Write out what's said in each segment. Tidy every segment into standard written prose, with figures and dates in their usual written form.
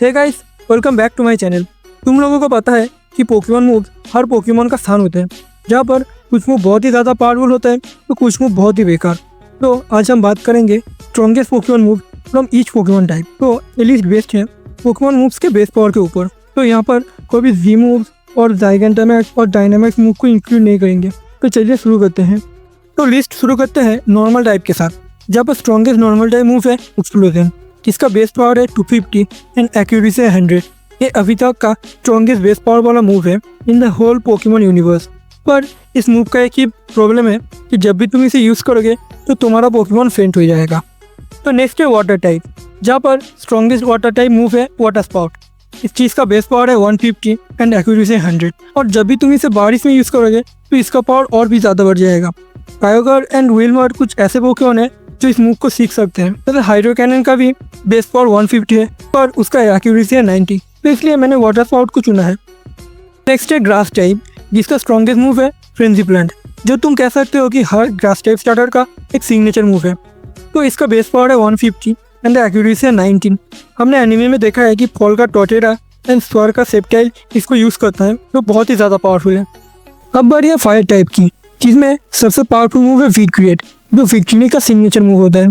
Hey guys, welcome back to my channel. तुम लोगों को पता है कि पोकेमॉन मूव हर पोकेमॉन का स्थान होता है, जहाँ पर कुछ मूव बहुत ही ज़्यादा पावरफुल होता है तो कुछ मूव बहुत ही बेकार। तो आज हम बात करेंगे strongest Pokemon move from each Pokemon type. तो ये लिस्ट बेस्ड है पोकेमॉन मूव्स के बेस पावर के ऊपर। तो यहाँ पर कोई भी जी मूव्स और जाइगेंटामैक्स और डायनामैक्स मूव को इंक्लूड नहीं करेंगे। तो चलिए शुरू करते हैं। तो लिस्ट शुरू करते हैं नॉर्मल टाइप के साथ, जहाँ पर स्ट्रॉन्गेस्ट नॉर्मल टाइप मूव है एक्सप्लोजन। इसका बेस पावर है 250 एंड एक्यूरेसी है 100। ये अभी तक का स्ट्रॉन्गेस्ट बेस पावर वाला मूव है in the whole Pokemon universe. पर इस मूव का एक ही प्रॉब्लम है कि जब भी तुम इसे यूज़ करोगे तो तुम्हारा पोकेमॉन फेंट हो जाएगा। तो नेक्स्ट है वाटर टाइप, जहाँ पर स्ट्रॉन्गेस्ट वाटर टाइप मूव है वाटर स्पाउट। इस चीज़ का बेस पावर है 150 एंड एक्यूरेसी 100। और जब भी तुम इसे बारिश में यूज़ करोगे तो इसका पावर और भी ज़्यादा बढ़ जाएगा। कायोगर एंड विल्मर कुछ ऐसे पोकेमॉन है जो इस मूव को सीख सकते हैं। तो हाइड्रो कैनन का भी बेस पावर 150 है, पर उसका एक्यूरेसी है 90। तो इसलिए मैंने वाटर स्पाउट को चुना है। नेक्स्ट है ग्रास टाइप, जिसका स्ट्रॉन्गेस्ट मूव है फ्रेंजी प्लांट, जो तुम कह सकते हो कि हर ग्रास टाइप स्टार्टर का एक सिग्नेचर मूव है। तो इसका बेस पावर है 150 एंड एक्यूरेसी है 19। हमने एनिमे में देखा है कि फॉल का टोटेरा एंड स्वर का सेप्टाइल इसको यूज़ करता है, जो बहुत ही ज़्यादा पावरफुल है। अब बारी है फायर टाइप की, जिसमें सबसे पावरफुल मूव है वी क्रिएट, जो विक्ट्री का सिग्नेचर मूव होता है।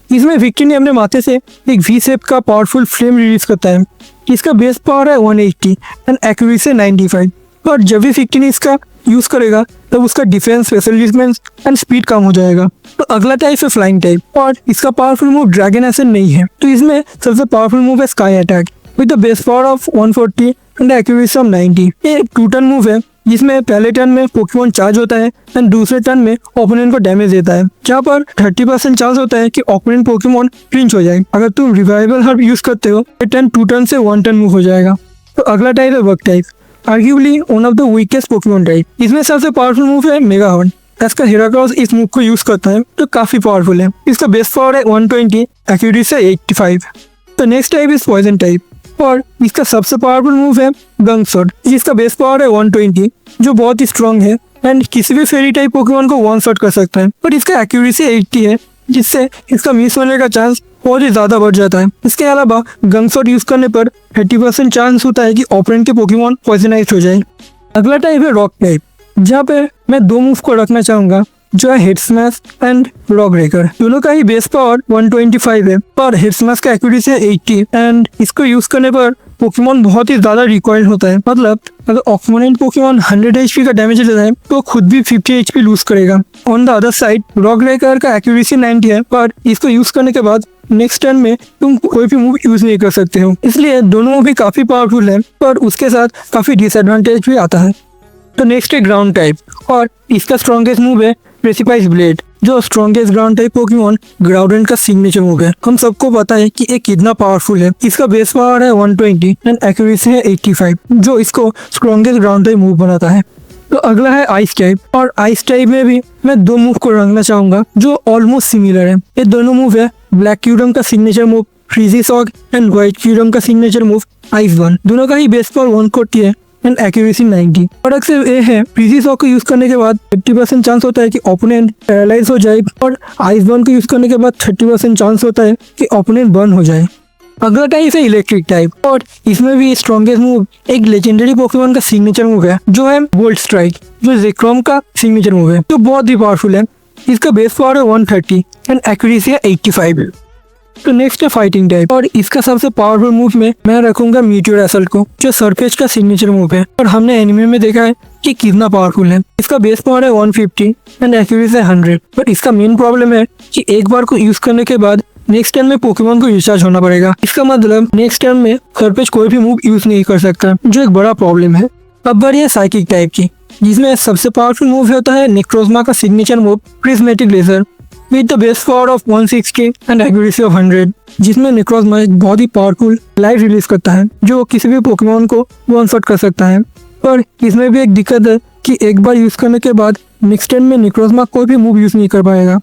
इसमें विक्ट्री अपने माथे से एक वी शेप का पावरफुल फ्लेम रिलीज करता है। इसका बेस पावर है 180 एंड एक्यूरेसी है 95। और जब भी विक्ट्री इसका यूज़ करेगा तब उसका defence, special defence and speed कम हो जाएगा। तो अगला टाइप है फ्लाइंग टाइप, और इसका पावरफुल मूव ड्रैगन एसेंट नहीं है। तो इसमें सबसे पावरफुल मूव है sky attack with the base power of 140 and accuracy of 90। ये एक 2 टर्न मूव है, जिसमें पहले टर्न में पोकेमॉन चार्ज होता है एंड दूसरे टर्न में ओपोनेंट को डैमेज देता है, जहाँ पर 30% चांस होता है कि ओपोनेंट पोकेमॉन फ्लिंच हो जाए। अगर तुम रिवाइवल हर्ब यूज करते हो तो टर्न 2 टर्न से 1 टर्न मूव हो जाएगा। तो अगला टाइप है work type, arguably one of the weakest Pokemon type. इसमें सबसे पावरफुल मूव है मेगा हॉर्न। इसका हेराक्रोस इस मूव को यूज करता है तो काफी पावरफुल है। इसका बेस पावर है 120, एक्यूरेसी है 85। तो next type is poison type, और इसका सबसे पावरफुल मूव है गंग शॉट, जिसका बेस पावर है 120, जो बहुत ही स्ट्रॉन्ग है एंड किसी भी फेरी टाइप पोकेमॉन को 1 शॉट कर सकता है। पर इसका एक्यूरेसी 80 है, जिससे इसका मिस होने का चांस बहुत ही ज़्यादा बढ़ जाता है। इसके अलावा गंग शॉट यूज करने पर 30% चांस होता है कि ओपोनेंट के पोकेमॉन पॉइजनाइज्ड हो जाए। अगला टाइप है रॉक टाइप, जहाँ पे मैं 2 मूव को रखना चाहूँगा, जो है head smash and rock breaker. दोनों का ही बेस पावर 125 है, पर हेड स्मैश का एक्यूरेसी है 80 एंड इसको यूज करने पर पोकेमॉन बहुत ही ज्यादा रिकॉइल होता है। मतलब अगर ओपोनेंट पोकेमॉन 100 HP का डैमेज देता है तो खुद भी 50 HP लूज करेगा। On the other side rock breaker का एक्यूरेसी 90 है, पर इसको यूज करने के बाद नेक्स्ट टर्न में तुम कोई भी मूव यूज नहीं कर सकते हो। इसलिए दोनों मूव भी काफी पावरफुल है, पर उसके साथ काफी डिसएडवांटेज भी आता है। तो नेक्स्ट है ग्राउंड टाइप, और इसका स्ट्रॉन्गेस्ट मूव है प्रेसिपाइस ब्लेड, जो स्ट्रॉन्गेस्ट ग्राउंड टाइप पोकेमॉन ग्राउडेंट का सिग्नेचर मूव है। हम सबको पता है कि ये कितना पावरफुल है। इसका बेस पावर है 120 एंड एक्यूरेसी है 85, जो इसको स्ट्रॉन्गेस्ट ग्राउंड टाइप मूव बनाता है। तो अगला है आइस टाइप, और आइस टाइप में भी मैं 2 मूव को रखना चाहूंगा जो ऑलमोस्ट सिमिलर है। ये दोनों मूव है ब्लैक क्यूरम का signature move freeze shock and white Kyurem का सिग्नेचर मूव आइस वन। दोनों का ही बेस पावर 140 है एंड एक्यूरेसी 90। फर्क सिर्फ ये है, फ्रीजी शॉक को यूज करने के बाद 50% चांस होता है कि ओपोनेंट पैरालाइज हो जाए, और आइस बर्न को यूज करने के बाद 30% चांस होता है कि ओपोनेंट बर्न हो जाए। अगला टाइप है इलेक्ट्रिक टाइप, और इसमें भी स्ट्रॉन्गेस्ट मूव एक लेजेंडरी पोकेमॉन का सिग्नेचर मूव है, जो है वोल्ट स्ट्राइक, जो ज़ेक्रोम का सिग्नेचर मूव है, जो बहुत ही पावरफुल है। इसका बेस पावर है 130 एंड एक्यूरेसी है 85। तो नेक्स्ट है फाइटिंग टाइप, और इसका सबसे पावरफुल मूव में मैं रखूंगा मीटियोर असल्ट को, जो सरफेस का सिग्नेचर मूव है, और हमने एनिमे में देखा है कि कितना पावरफुल है। इसका बेस पावर है 150 एंड एक्यूरेसी है 100। पर इसका मेन प्रॉब्लम है कि एक बार को यूज करने के बाद नेक्स्ट टर्न में पोकेमॉन को रिचार्ज होना पड़ेगा। इसका मतलब नेक्स्ट टर्न में सरफेस कोई भी मूव यूज नहीं कर सकता, जो एक बड़ा प्रॉब्लम है। अब बारी है साइकिक टाइप की, जिसमें सबसे पावरफुल मूव होता है नेक्रोजमा का signature move prismatic laser with the base power of 160 and accuracy of 100, जिसमें नेक्रोजमा एक बहुत ही पावरफुल लाइट रिलीज करता है, जो किसी भी पोकेमॉन को 1 शॉट कर सकता है। पर इसमें भी एक दिक्कत है कि एक बार यूज करने के बाद नेक्स्ट टर्न में नेक्रोजमा कोई भी मूव यूज नहीं कर पाएगा।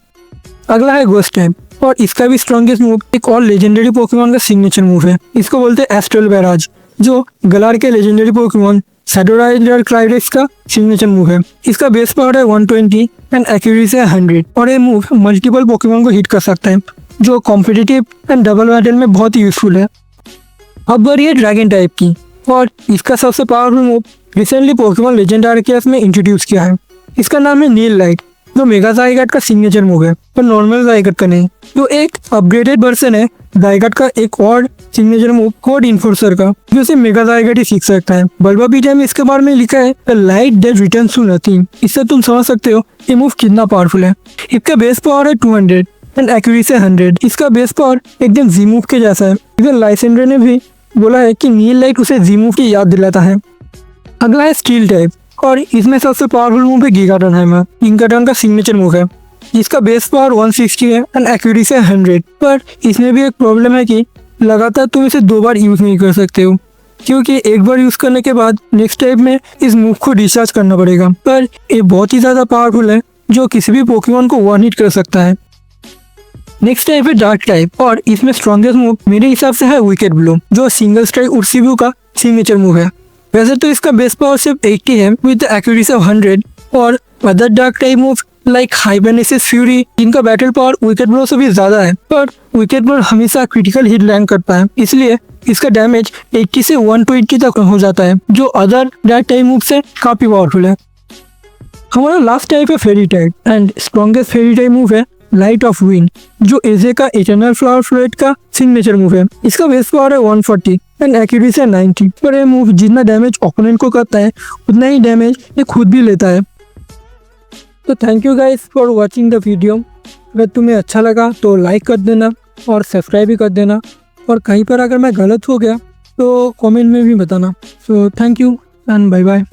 अगला है घोस्ट टाइप, और इसका भी स्ट्रॉन्गेस्ट मूव एक और लेजेंडरी पोकेमॉन का सिग्नेचर मूव है। इसको बोलते हैं एस्ट्रल बैराज, जो गलार के लेजेंडरी पोकेमॉन सैडोराइडर क्लाइडेक्स का सिग्नेचर मूव है। इसका बेस पावर है 120 एंड एक्यूरेसी है 100, और ये मूव मल्टीपल पोकेमॉन को हिट कर सकता है, जो कॉम्पिटिटिव एंड डबल बैटल में बहुत ही यूजफुल है। अब बारी है ड्रैगन टाइप की, और इसका सबसे powerful move recently Pokemon legend Arceus में इंट्रोड्यूस किया है। इसका नाम है नील लाइट, जो मेगा ज़ाइगट का सिग्नेचर मूव है, पर नॉर्मल ज़ाइगट का नहीं। तो एक अपग्रेडेड वर्जन है ज़ाइगट का एक और सिग्नेचर मूव कोड इन्फोर्सर का, जो सिर्फ मेगा ज़ाइगट ही सीख सकता है। बल्बापीडिया में इसके बारे में लिखा है the light that returns to nothing. इससे तुम समझ सकते हो ये मूव कितना पावरफुल है। इसका बेस पावर है 200 एंड एक्यूरेसी 100। इसका बेस पावर एकदम जी मूव के जैसा है। इवन लाइसेंडर ने भी बोला है कि नील लाइट उसे जी मूव की याद दिलाता है। अगला है स्टील टाइप, और इसमें सबसे पावरफुल मूव है गिगाटन हैमर। गिगाटन का सिग्नेचर मूव है, इसका बेस पावर 160 है एंड एक्यूरेसी 100। पर इसमें भी एक प्रॉब्लम है कि लगातार तुम इसे 2 बार यूज नहीं कर सकते हो, क्योंकि एक बार यूज करने के बाद नेक्स्ट टाइप में इस मूव को डिस्चार्ज करना पड़ेगा। पर ये बहुत ही ज्यादा पावरफुल है, जो किसी भी पोकेमॉन को वन हिट कर सकता है। नेक्स्ट टाइप है डार्क टाइप, और इसमें स्ट्रॉन्गेस्ट मूव मेरे हिसाब से है विकेट ब्लो, जो सिंगल स्ट्राइक उर्सिब्यू का सिग्नेचर मूव है। वैसे तो इसका बेस पावर सिर्फ 80 है विद एक्यूरेसी ऑफ 100, और other dark type move like hyperspace fury, इनका बैटल पावर विकेट ब्लो से भी ज्यादा है। पर विकेट ब्लो हमेशा क्रिटिकल हिट लैंड करता है, इसलिए इसका डैमेज 80 से 120 तक हो जाता है, जो अदर डार्क टाइप मूव से काफी पावरफुल है। हमारा लास्ट टाइप है fairy type, and strongest fairy type move है लाइट ऑफ विंड, जो एजे का इटर्नल फ्लावर फ्लोरेट का सिग्नेचर मूव है। इसका बेस पावर है 140 एंड एक्यूरेसी 90। पर ये मूव जितना डैमेज ओपोनेंट को करता है उतना ही डैमेज ये खुद भी लेता है। तो thank you guys for watching the video. अगर तुम्हें अच्छा लगा तो लाइक कर देना और सब्सक्राइब भी कर देना, और कहीं पर अगर मैं गलत हो गया तो कमेंट में भी बताना। So thank you and bye bye.